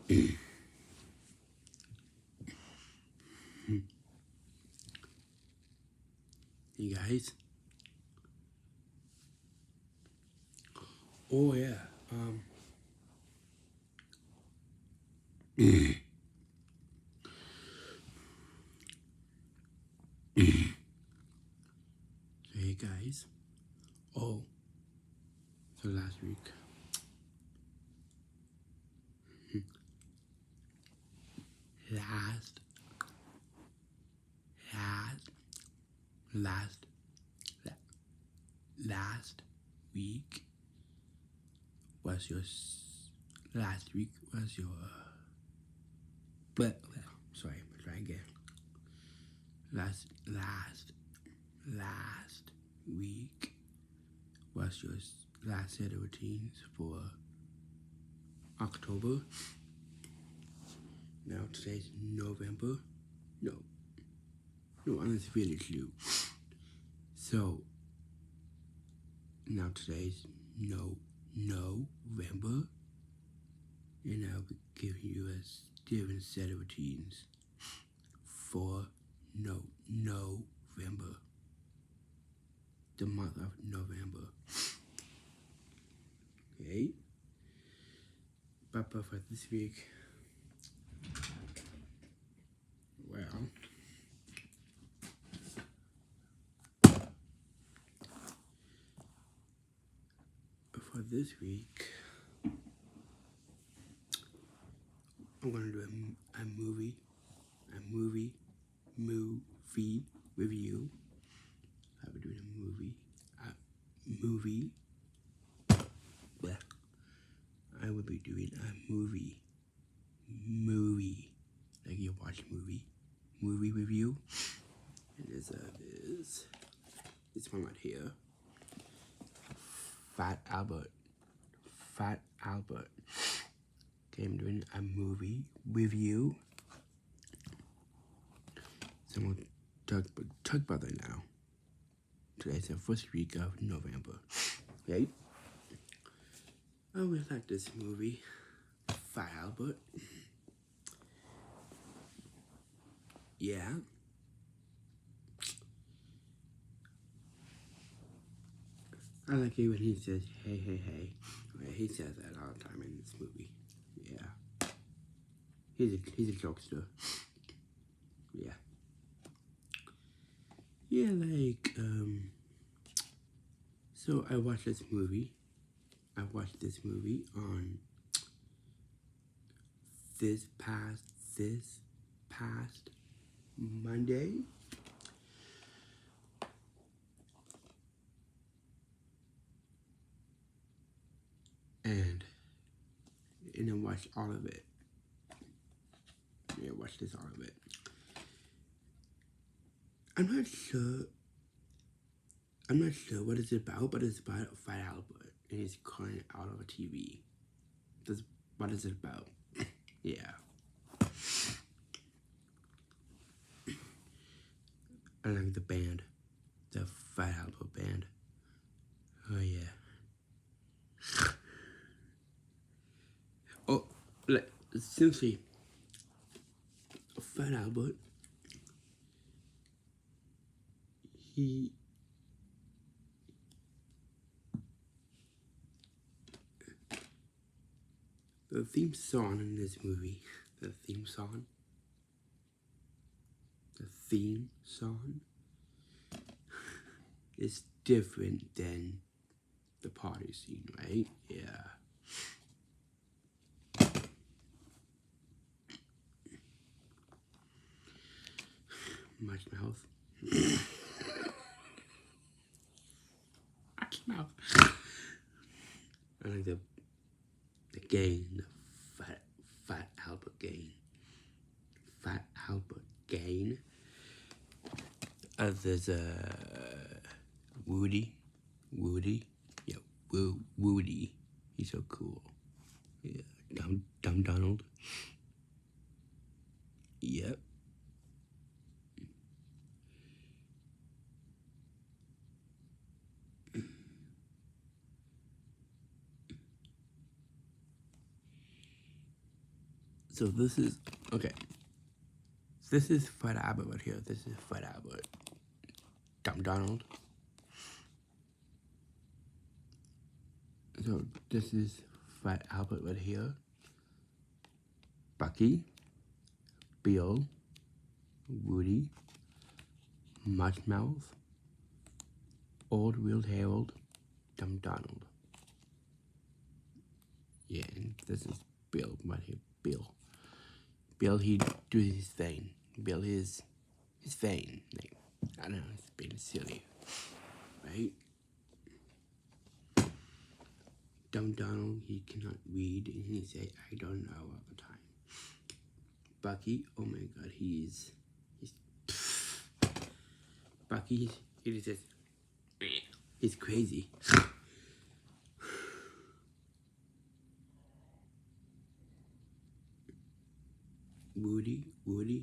Hey guys. Oh yeah. So hey guys. Oh, so last week. Last last last last week was your last week was your but sorry, try again. Last week was your last set of routines for October. Now today's November. No, it's really true. So now today's November, and I'll be giving you a different set of routines for November, the month of November. Okay, but for this week, well, for this week, I'm gonna do a movie review. I'll be doing a movie. Bleh. I will be doing a movie, like you watch movie review. And there's this one right here, Fat Albert. Okay, I'm doing a movie review. So I'm gonna talk about that now. Today's the first week of November. Okay. I really like this movie, Fat Albert. Yeah. I like it when he says, hey, hey, hey. Yeah, he says that all the time in this movie. Yeah. He's a jokester. Yeah. Yeah, like, so I watched this movie on this past Monday. And I watched all of it. Yeah, I watched all of it. I'm not sure what it's about, but it's about a Fat Albert, and he's crying out of a TV. What is it about? Yeah. I like the band, the Fat Albert band. Oh yeah. Oh, like seriously, Fat Albert. The theme song in this movie, the theme song is different than the party scene, right? Yeah. Much mouth. I like the gang, the Fat Albert gang. Fat Albert gang. There's Woody. Yeah, Woody. He's so cool. Yeah, Dumb Donald. Yep. So this is, okay. This is Fred Abbott right here. This is Fred Abbott. Dumb Donald. So this is Fred Abbott right here. Bucky, Bill, Woody, Mushmouth, Old Weird Harold, Dumb Donald. Yeah, and this is Bill right here. Bill, he do his thing. Bill is his thing. Like, I don't know, it's being silly, right? Dumb Donald, he cannot read, and he say, I don't know all the time. Bucky, oh my god, he's Bucky, he just, he's crazy. Woody,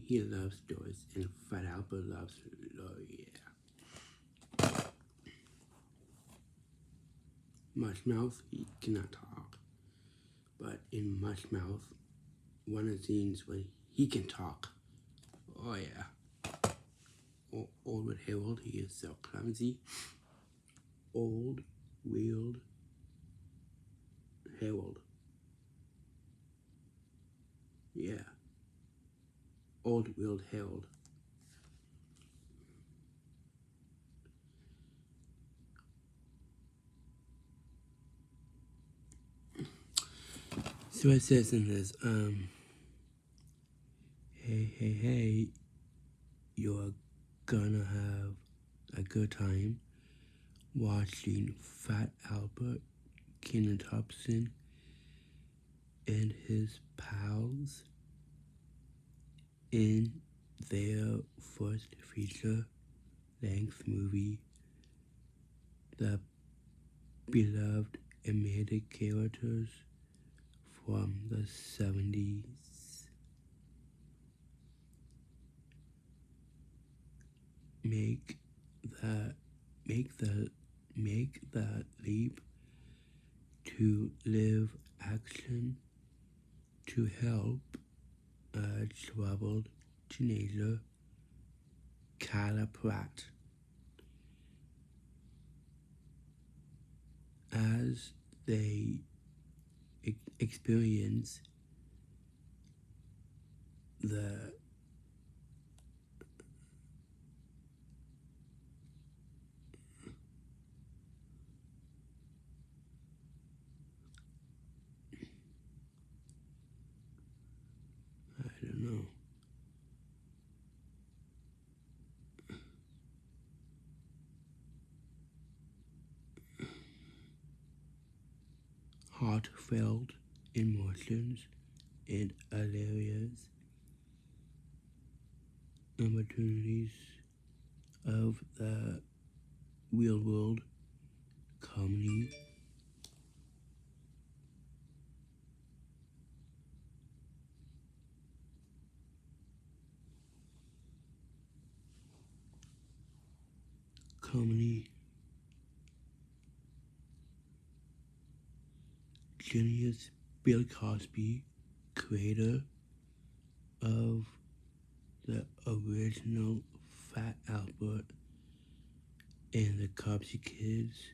he loves doors, and Fred Albert loves, oh yeah. Mushmouth, he cannot talk, but in Mushmouth, one of the scenes when he can talk, oh yeah. Old Weird Harold, he is so clumsy. Old Weird Harold. Yeah. Old Weird Harold. So it says in this, hey, you're gonna have a good time watching Fat Albert, Kenan Thompson, and his pals in their first feature-length movie, the beloved animated characters from the 70s. Make the leap to live action to help a troubled teenager, Kyla Pratt, as they experience the I don't know. Heartfelt emotions and hilarious opportunities of the real world comedy. Genius Bill Cosby, creator of the original Fat Albert and the Cosby Kids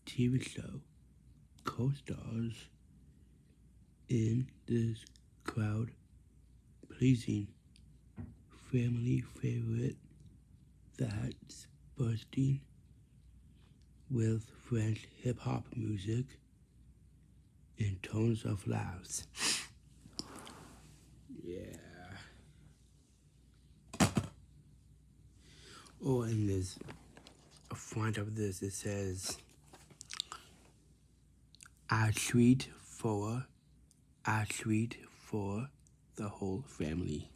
TV show, co-stars in this crowd-pleasing family favorite that's bursting with French hip-hop music and tones of laughs. Yeah. Oh, and there's a front of this, it says, a treat for the whole family.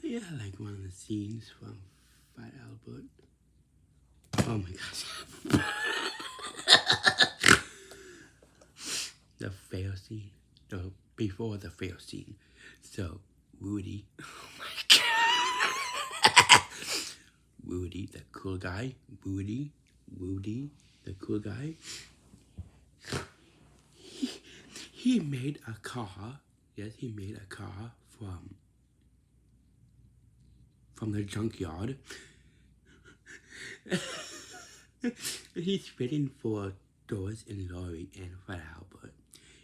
Yeah, like one of the scenes from Fat Albert. Oh my gosh. The fail scene. No, before the fail scene. So, Woody. Oh my god. Woody, the cool guy. Woody, the cool guy. he made a car. Yes, he made a car from the junkyard. He's waiting for Doris and Lori and Fred Albert.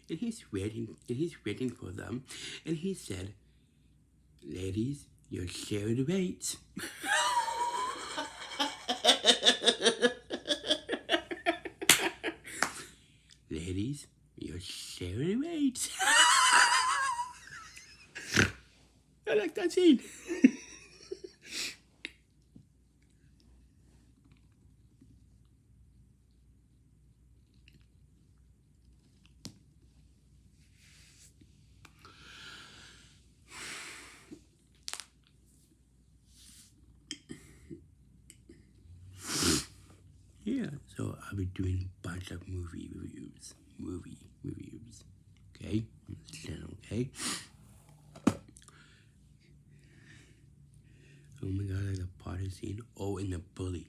And he's waiting for them. And he said, "Ladies, you're sharing the weight." Ladies, you're sharing the weight. I like that scene. Yeah, so I'll be doing a bunch of movie reviews. Okay? On this channel, okay? Oh my god, like a party scene. Oh, and the bully.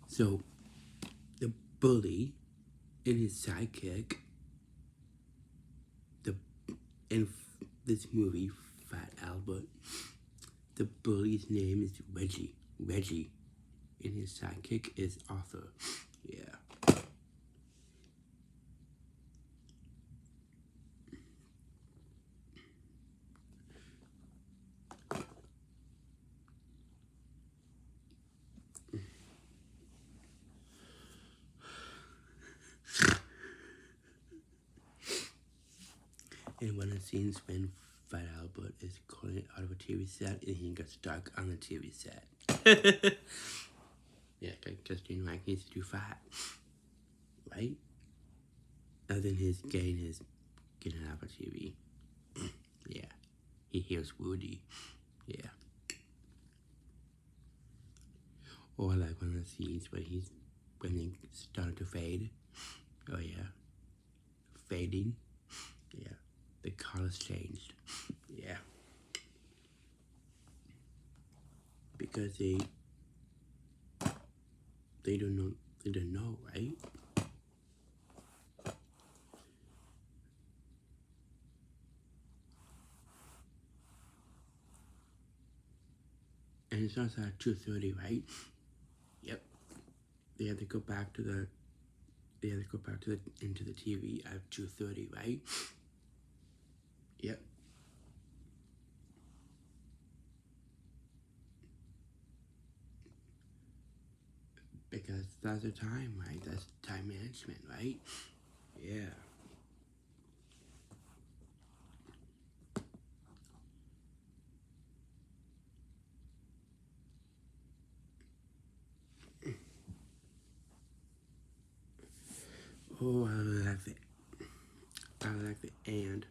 So, the bully and his sidekick, in this movie, Fat Albert, the bully's name is Reggie. And his sidekick is Arthur. Yeah. And one of the scenes when Fat Albert is calling out of a TV set and he gets stuck on the TV set. Yeah, because you know, like he's too fat, right? And then he's getting out of TV. Yeah, he hears Woody. Yeah. Or like one of the scenes when they start to fade. Oh yeah, fading. Yeah, the colors changed. Yeah, because they don't know, right? And it starts at 2:30, right? Yep. They have to go back to the into the TV at 2:30, right? Yep. Because that's the time, right? That's time management, right? Yeah. Oh, I love it. I like it. And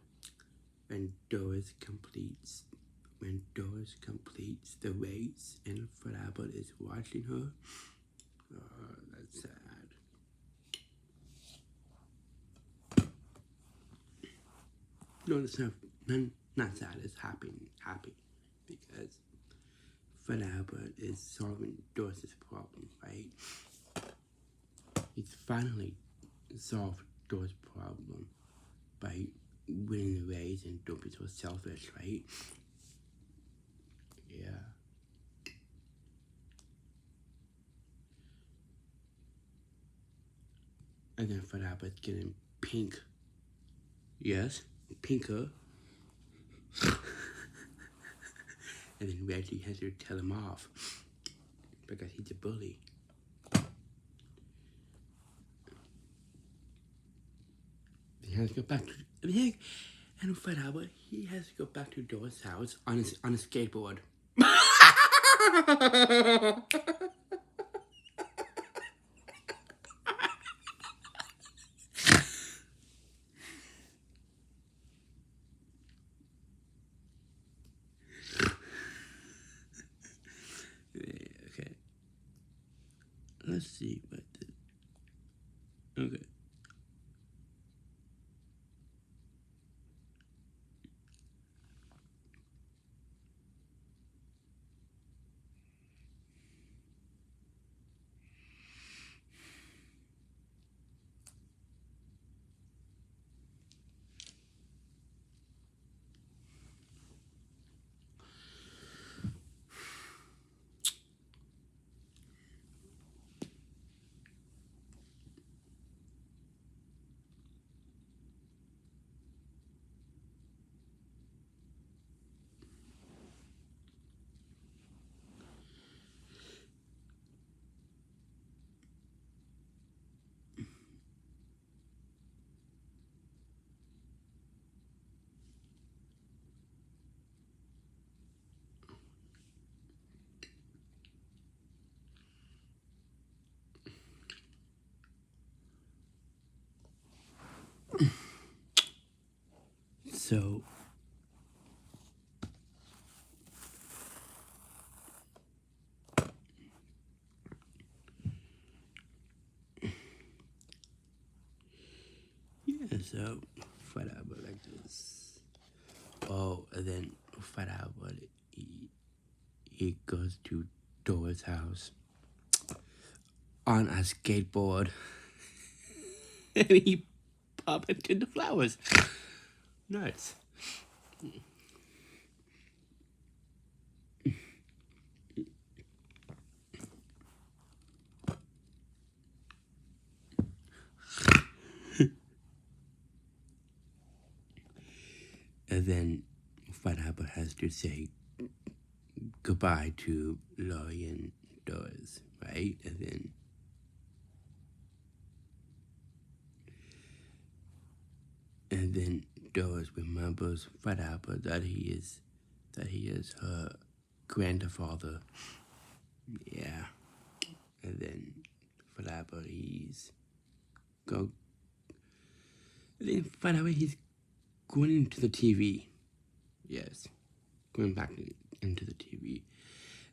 when Doris completes the race and Fred Albert is watching her, oh, that's sad. No, it's not sad. It's happy because Fred Albert is solving Doris's problem, right? He's finally solved Doris' problem by winning the race and don't be so selfish, right? Yeah. And then Fred Albert's getting pink. Yes, pinker. And then Reggie has to tell him off because he's a bully. He has to go back to and Fred Albert, he has to go back to Doris' house on a skateboard. Okay. Let's see what the. Okay. So, yeah, so whatever, like this. Oh, and then whatever, he goes to Dora's house on a skateboard and he pop into the flowers. Nuts. And then Farhaba has to say goodbye to Laurie and Doris, right? And then Doris remembers Farhaba that he is her grandfather. Yeah. And then Farhaba he's go. And then Farhaba he's going into the TV. Yes, going back into the TV.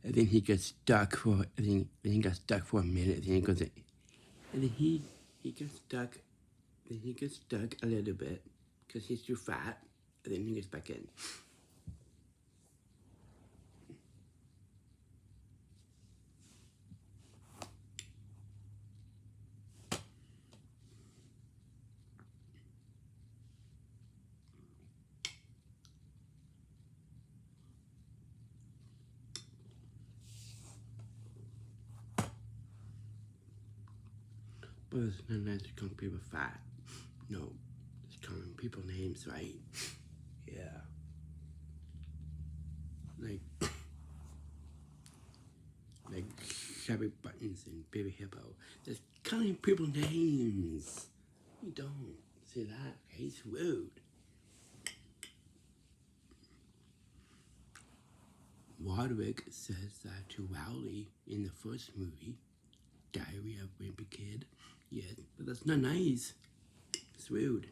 And then he gets stuck for. Then he got stuck for a minute. Then he goes. And then he gets stuck. Then he gets stuck a little bit because he's too fat. And then he gets back in. But it's not nice to call people fat. No, it's calling people names, right? Yeah. Like Shabby Buttons and Baby Hippo. Just calling people names. You don't say that, okay? It's rude. Wardwick says that to Rowley in the first movie, Diary of a Wimpy Kid. Yeah, but that's not nice. It's rude.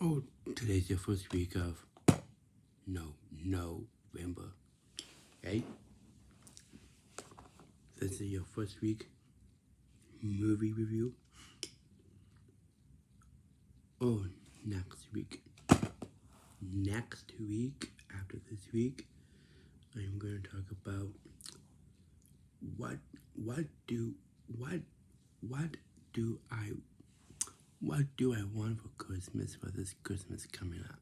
Oh, today's your first week of November. Okay? This is your first week movie review. Oh, next week, after this week, I'm going to talk about what do I want for Christmas for this Christmas coming up.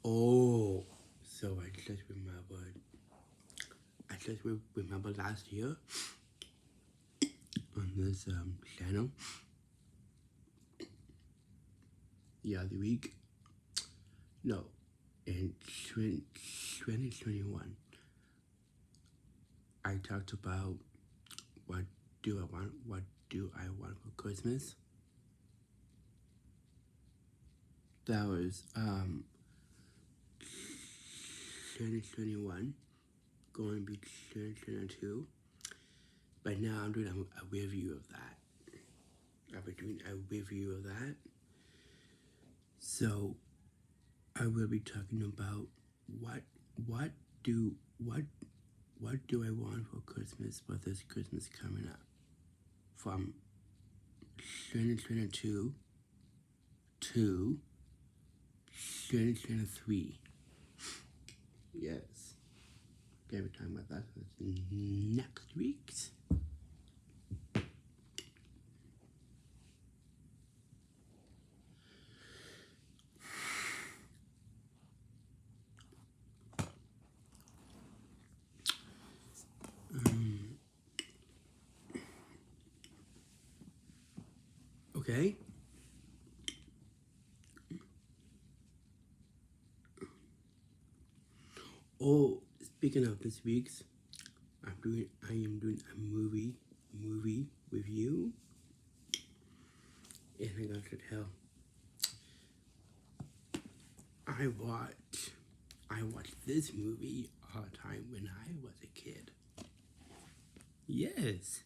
Oh, so I just remembered last year on this channel. The other week, no, in 2021, I talked about what do I want for Christmas. That was 2021, going to be 2022. But now I'm doing a review of that. I'll be doing a review of that. So I will be talking about what do I want for Christmas for this Christmas coming up from 2022 to 2023. Yes. Okay, we're talking about that next week. Okay. Oh, speaking of this week's, I am doing a movie review, and I got to tell, I watched this movie all the time when I was a kid. Yes,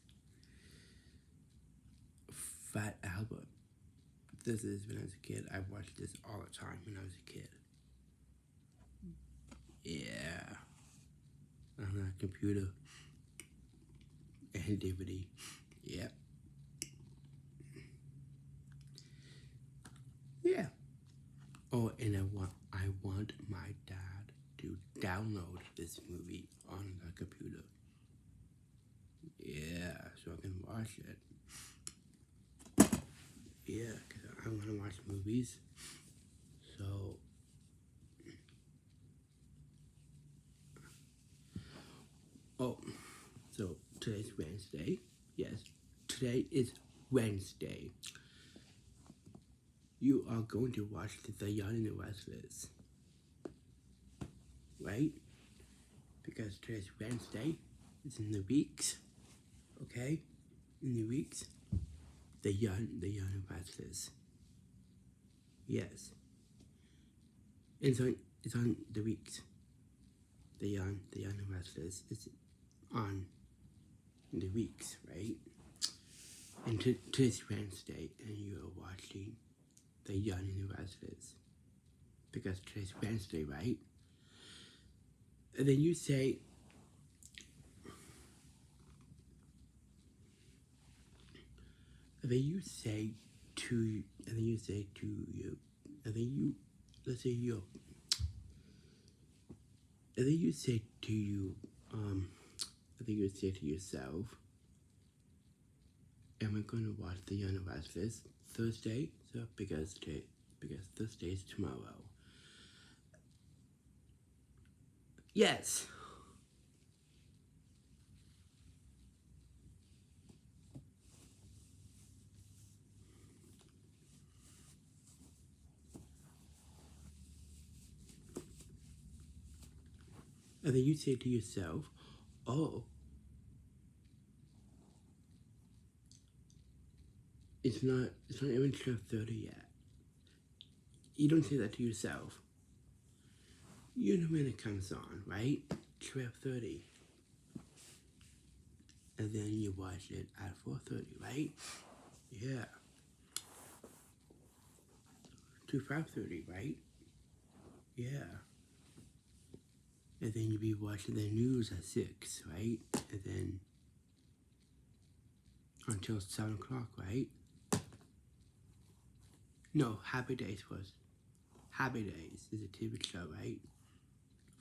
Fat Albert. This is when I was a kid. I watched this all the time when I was a kid. Yeah, on a computer and DVD. Yep. Yeah. Oh, and I want my dad to download this movie on the computer. Yeah, so I can watch it. Yeah, because I want to watch movies. So, oh, so today's Wednesday. Yes, today is Wednesday. You are going to watch The Young and the Restless, right? Because today's Wednesday. It's in the weeks, okay? In the weeks. The Young and Restless. Yes. It's on the weeks. The Young and Restless is on the weeks, right? And today's Wednesday, and you are watching The Young and the Restless. Because today's Wednesday, right? And then you say, let's say you, and then you say to you, I think you say to yourself, am I going to watch The Young and the Restless Thursday? So because Thursday is tomorrow. Yes. And then you say to yourself, oh, it's not even 12:30 yet. You don't say that to yourself. You know when it comes on, right? 12:30. And then you watch it at 4:30, right? Yeah. To 5:30, right? Yeah. And then you'll be watching the news at 6, right? And then until 7 o'clock, right? No, Happy Days was. Happy Days is a TV show, right?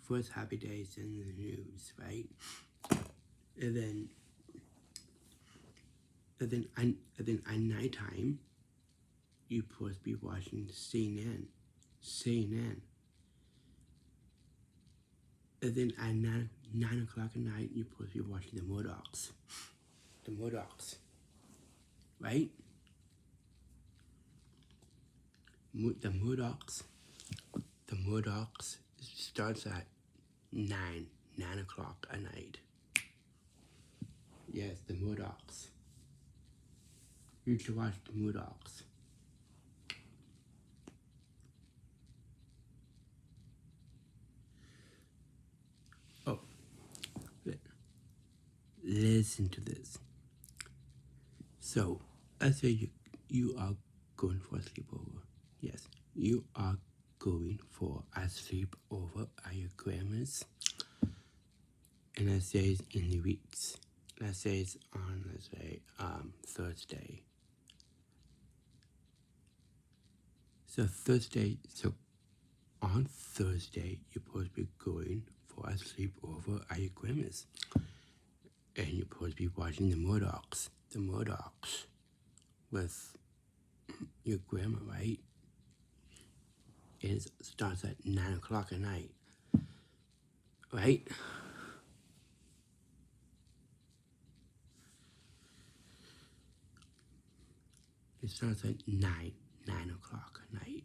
First Happy Days in the news, right? And then at nighttime, you're supposed to be watching CNN. And then at 9 o'clock at night, you're supposed to be watching the Murdochs. Right? The Murdochs starts at 9 o'clock at night. Yes, the Murdochs. You should watch the Murdochs. Oh, listen to this. So, I say you are going for a sleepover. Yes, you are going for a sleepover at your grandma's. And I say it's in the weeks. Let's say it's on, Thursday. So on Thursday, you're supposed to be going for a sleepover at your grandma's. And you're supposed to be watching the Murdochs. With your grandma, right? And it starts at 9 o'clock at night. Right? It starts at 9 o'clock at night.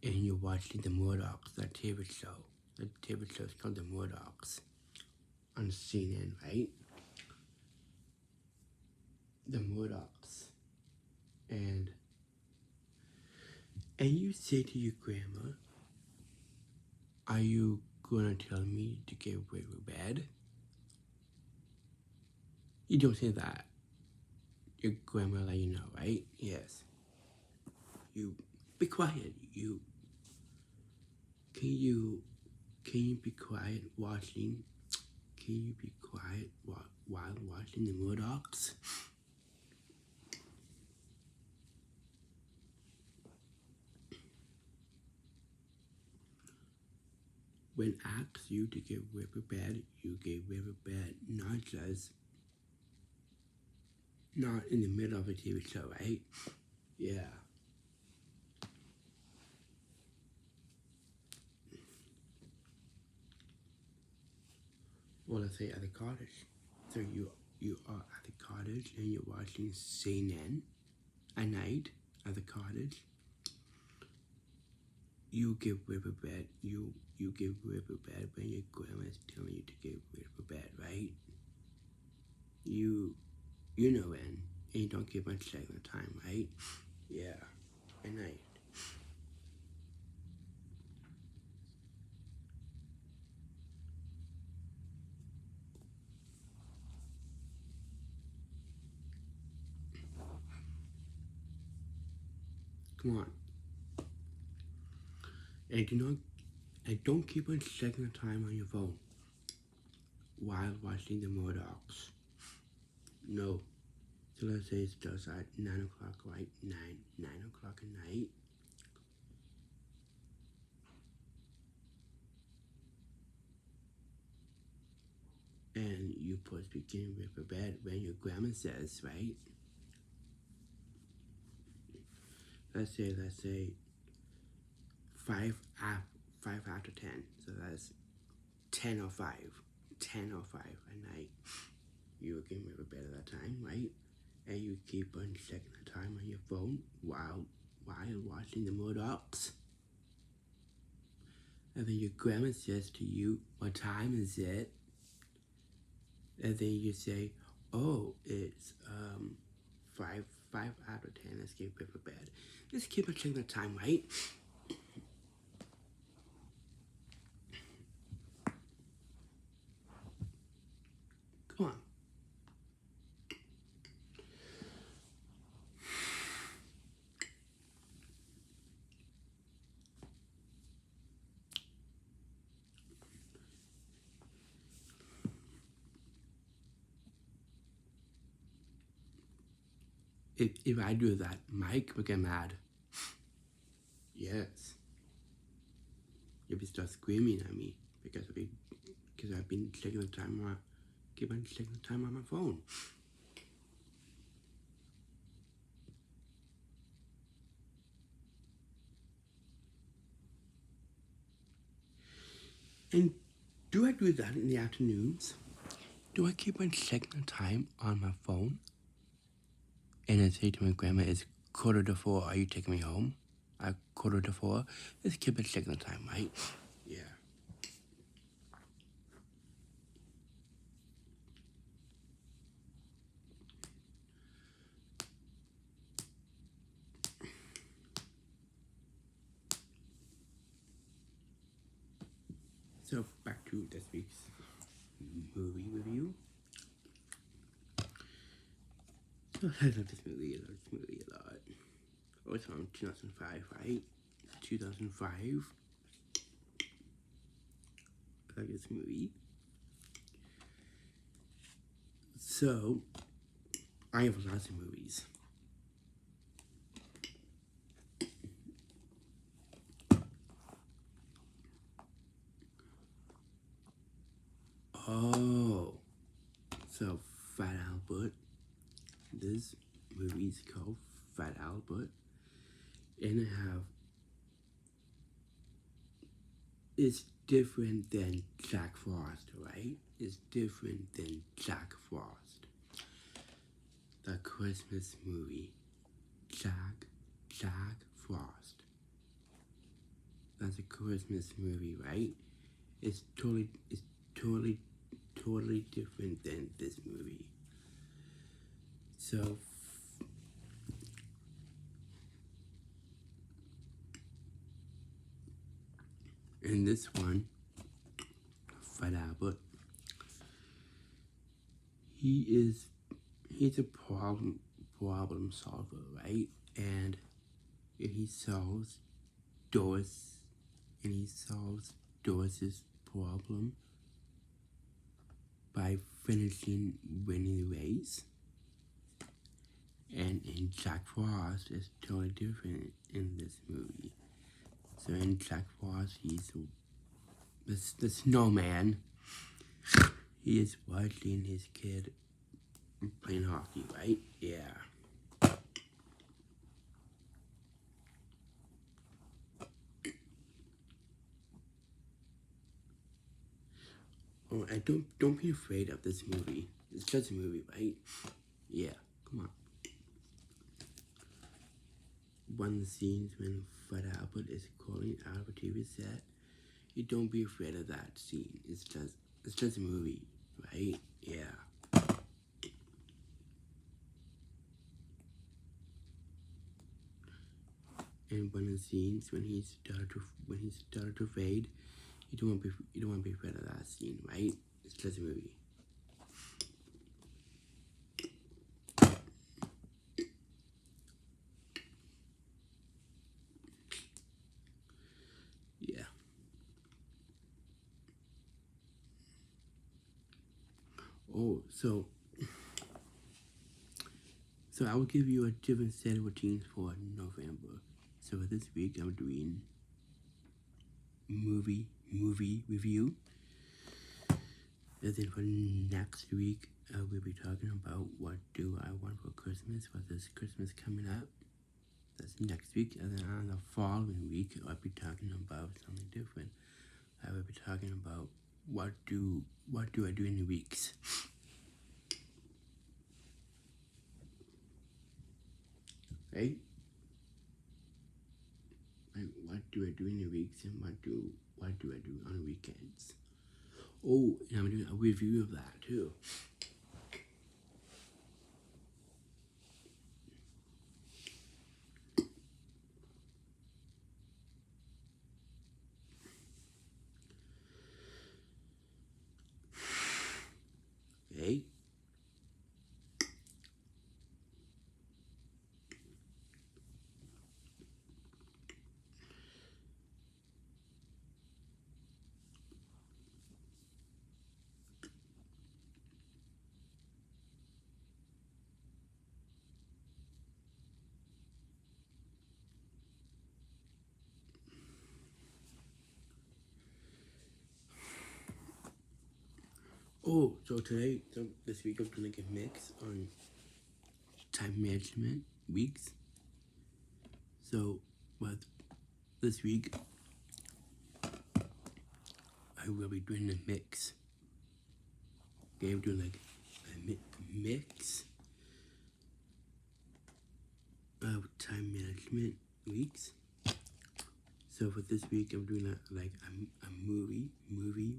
and you're watching the Murdochs, that TV show. The TV show is called The Murdochs on CNN, right? The Murdochs. And you say to your grandma, are you gonna tell me to get ready for bed? You don't say that. Your grandma let you know, right? Yes. You be quiet. Can you be quiet watching? Can you be quiet while watching the Murdochs? When asked you to get ready for bed, you get ready for bed, not in the middle of a TV show, right? Yeah. Well, let's say at the cottage. So you are at the cottage and you're watching CNN at night at the cottage. You get ready for bed. You get ready for bed when your grandma's telling you to get ready for bed, right? You know when, and you don't give much second time, right? Yeah, at night. Come on. And don't keep on checking the time on your phone while watching the Murdochs. No. So let's say it starts at 9 o'clock, right? 9 o'clock at night. And you're supposed to be getting ready for bed when your grandma says, right? Let's say 5 after 10. So that's 10:05. 10:05 at night. You're getting ready for bed at that time, right? And you keep on checking the time on your phone while watching the Murdochs. And then your grandma says to you, what time is it? And then you say, oh, it's 5 out of 10. Let's get ready for bed. Let's keep on checking the time, right? Come on. If I do that, Mike will get mad. Yes. If he starts screaming at me because I've been checking the time keep on checking the time on my phone. And do I do that in the afternoons? Do I keep on checking the time on my phone? And I say to my grandma, it's 4:45. Are you taking me home? At 4:45. Let's keep on checking the time, right? Yeah. So back to this week's movie review. So I love this movie. A lot. Oh, it's from 2005, right? 2005. I like this movie. So, I have lots of movies. Oh, so Fat Albert. This movie is called Fat Albert, and it's different than Jack Frost, right? It's different than Jack Frost. The Christmas movie, Jack Frost. Christmas movie, right? It's totally different than this movie. So, in this one, Fred Albert, he's a problem solver, right? And he solves Doris, Doris's problem by finishing winning the race. And in Jack Frost is totally different in this movie. So in Jack Frost, he's the snowman. He is watching his kid playing hockey, right? Yeah. Oh, and don't be afraid of this movie. It's just a movie, right? Yeah. Come on. One of the scenes when Fred Albert is calling out of a TV set, you don't be afraid of that scene. It's just a movie, right? Yeah. And one of the scenes when he started to fade, you don't want to be afraid of that scene, right? It's just a movie. Yeah. Oh, so I will give you a different set of routines for November. So this week I'm doing movie review. And then for next week, we'll be talking about what do I want for Christmas, for this Christmas coming up. That's next week. And then on the following week, I'll be talking about something different. I will be talking about what do I do in the weeks. Right? Like what do I do in the weeks and what do I do on the weekends. Oh, and I'm doing a review of that too. Okay? Oh, so this week I'm doing like a mix on time management weeks. So, this week I will be doing a mix. Okay, I'm doing like a mix of time management weeks. So for this week, I'm doing a movie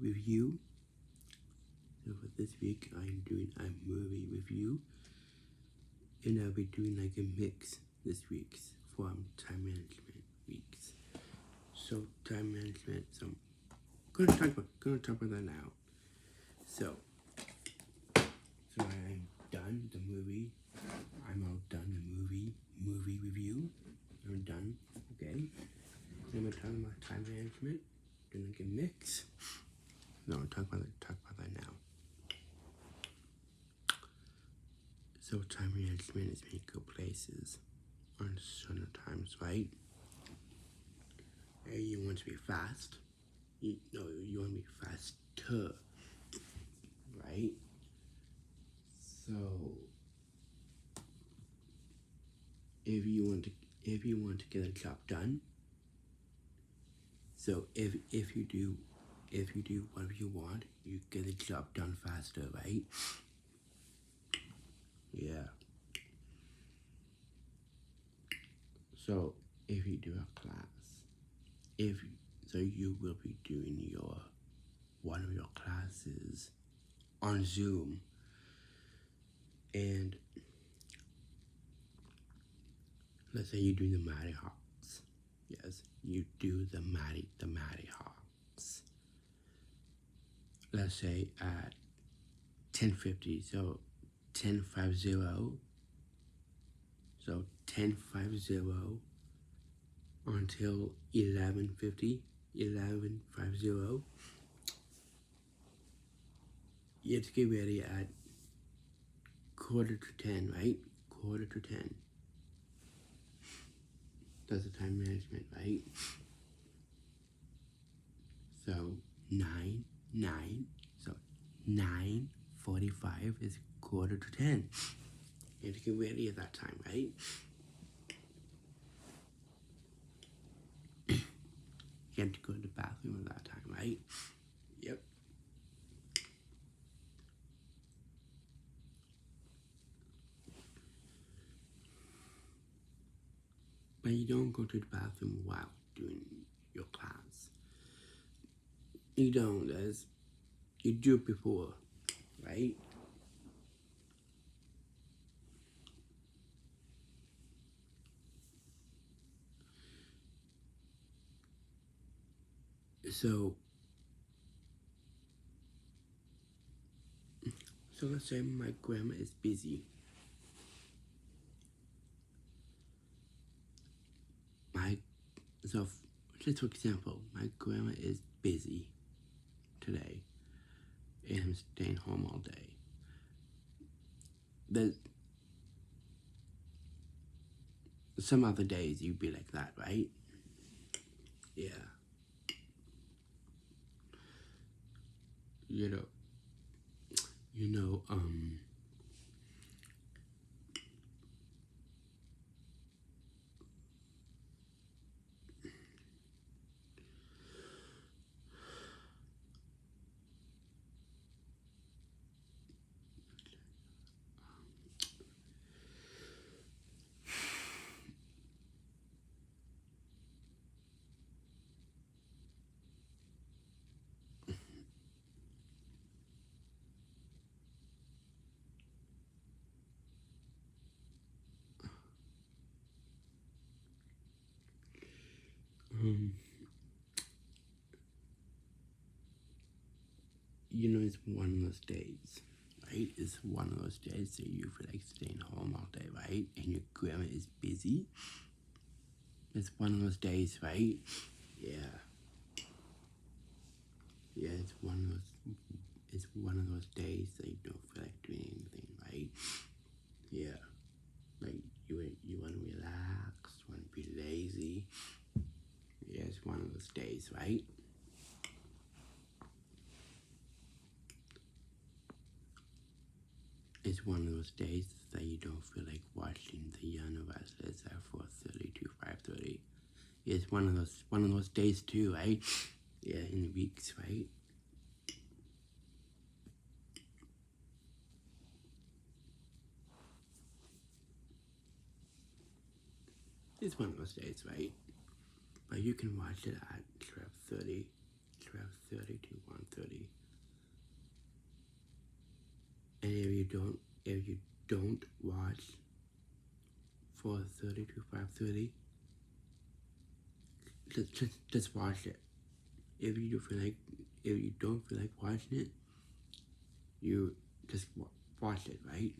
review. So for this week, I'm doing a movie review, and I'll be doing like a mix this week from time management weeks. So time management. So I'm gonna talk about that now. So I'm done the movie. I'm all done the movie review. I'm done. Okay. Then we're talking about time management. Doing like a mix. No, talk about that now. So time management is when you go places on certain times, right? And you want to be fast. You want to be faster, right? So if you want to get a job done, so if you do whatever you want, you get the job done faster, right? Yeah. So if you do a class, if So you will be doing one of your classes on Zoom, and let's say you do the Matty Hawks. Yes, you do the Matty Hawks. Let's say at 10:50, so 10:50. So 10:50 until 11:50, 11:50. You have to get ready at 9:45, right? 9:45. That's the time management, right? So 9, so 9:45 is 9:45. You have to get ready at that time, right? You have to go to the bathroom at that time, right? Yep. But you don't go to the bathroom while doing your class. You don't, as you do it before, right? So let's say my grandma is busy. Just for example, my grandma is busy today and I'm staying home all day. There's some other days you'd be like that, right? Yeah. You know, you know, it's one of those days, right? It's one of those days that you feel like staying home all day, right? And your grandma is busy. It's one of those days, right? Yeah. Yeah, it's one of those days that you don't feel like doing anything, right? Yeah. Like you want to relax, want to be lazy. Yeah, it's one of those days, right? It's one of those days that you don't feel like watching the Young Wrestlers at 4:30 to 5:30. Yeah, it's one of those days too, right? Yeah, in weeks, right? It's one of those days, right? But you can watch it at 12:30 to 1:30. And if you don't watch 4:30 to 5:30, just watch it. If you don't feel like watching it, you just watch it, right?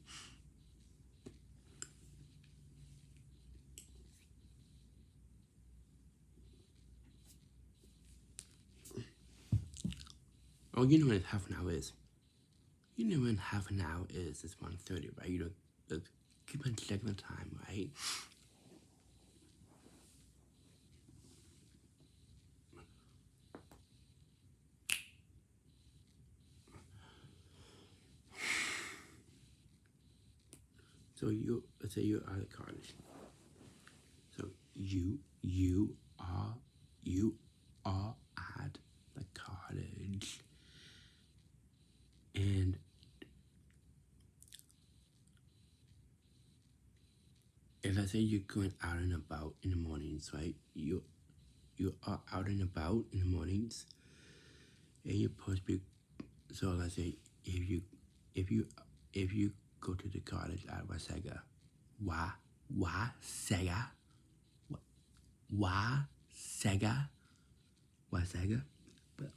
Oh, you know what half an hour is. You know when half an hour is. It's 1:30, right? You don't keep on checking the time, right? So let's say you're out of college. So you are at the college, and let's say you're going out and about in the mornings, right? you are out and about in the mornings, and you're supposed to be. So let's say if you if you if you go to the college at Wasega, Wasega, Wasega, Wasega. But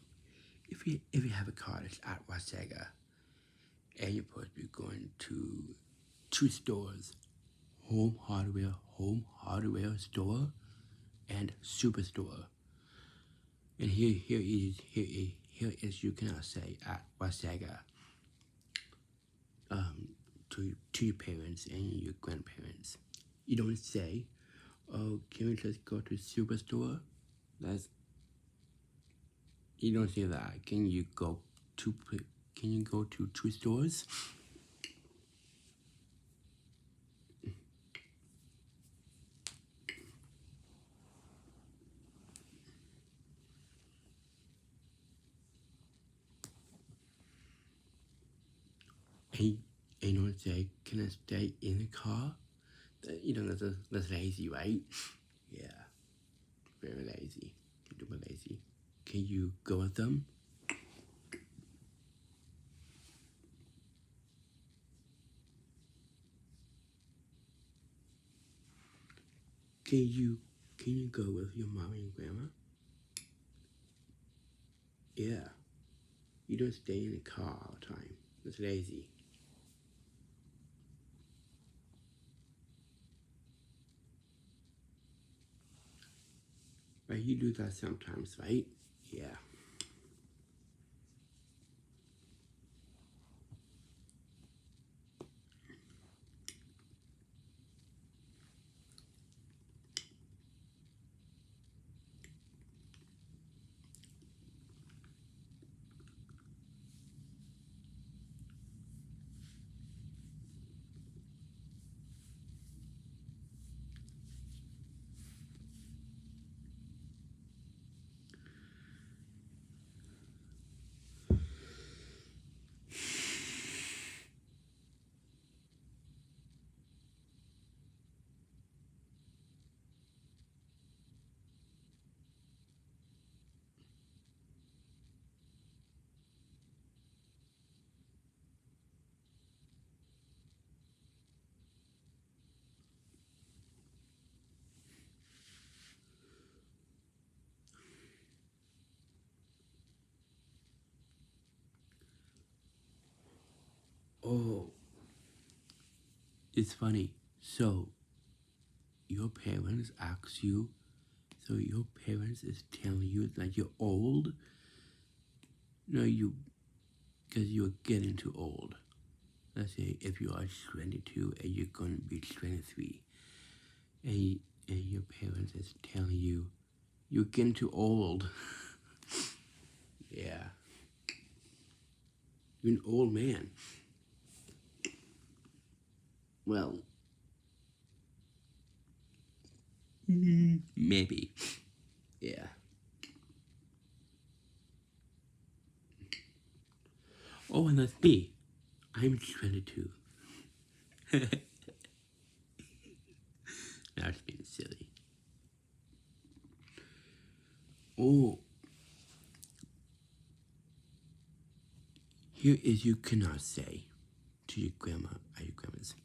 if you have a college at Wasega, and you're supposed to be going to two stores, home hardware store, and superstore. And here is you cannot say at Wasega to your parents and your grandparents. You don't say, "Oh, can we just go to superstore?" That's you don't say that. To can you go to two stores? And you don't say, "Can I stay in the car?" That's lazy, right? Yeah, very lazy. Super lazy. Can you go with them? Can you can you go with your mom and grandma? Yeah. You don't stay in the car all the time. That's lazy. Right? You do that sometimes, right? Yeah. Oh, it's funny. So, your parents ask you, so your parents is telling you that you're old? No, because you're getting too old. Let's say if you are 22 and you're going to be 23, and, and your parents is telling you, you're getting too old. Yeah. You're an old man. Well, maybe. Yeah. Oh, and that's me. I'm 22. Now it's being silly. Oh, here is you cannot say to your grandma or your grandmas.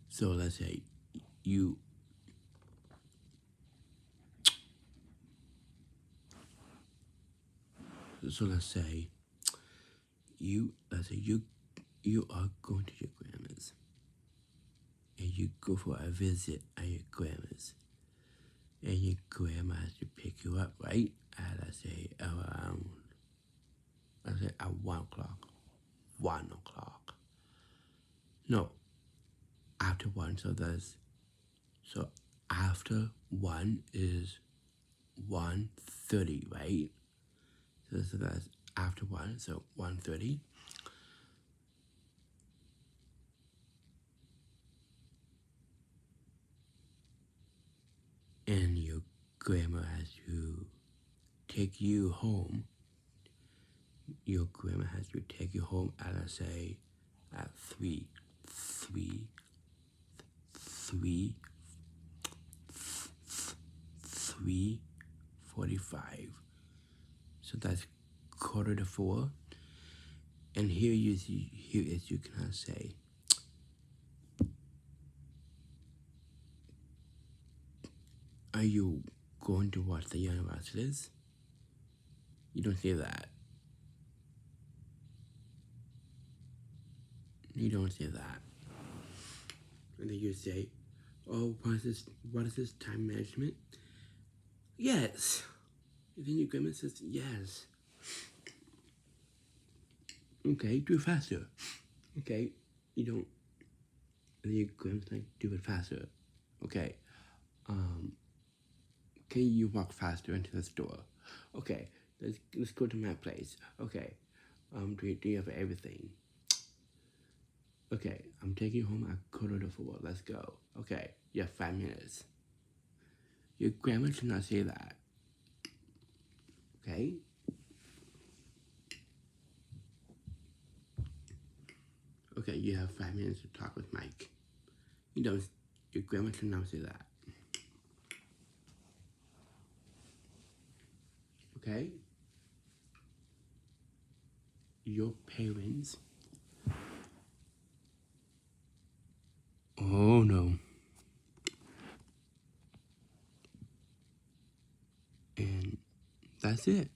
So let's say you. So let's say you. Let's say you are going to your grandma's, and you go for a visit at your grandma's, and your grandma has to pick you up, right? At let's say at 1 o'clock. 1 o'clock. No, after one. So after one is 1:30, right? So that's after one. So 1:30. And your grandma has to take you home. Your grandma has to take you home at, let's say, at 3, 3, 3, 3:45. So that's 3:45. And here is you cannot say, are you going to watch the Young Rascals? You don't say that. You don't say that. And then you say, oh, what is this time management? Yes. And then your grandma says, yes. Okay, do it faster. Okay, you don't. And then your grandma's like, do it faster. Okay, can you walk faster into the store? Okay, let's go to my place. Okay, do you have everything? Okay, I'm taking you home at 3:45. Let's go. Okay, you have 5 minutes. Your grandma should not say that. Okay? Okay, you have 5 minutes to talk with Mike. You know, your grandma should not say that. Okay? Your parents. Oh no. And that's it.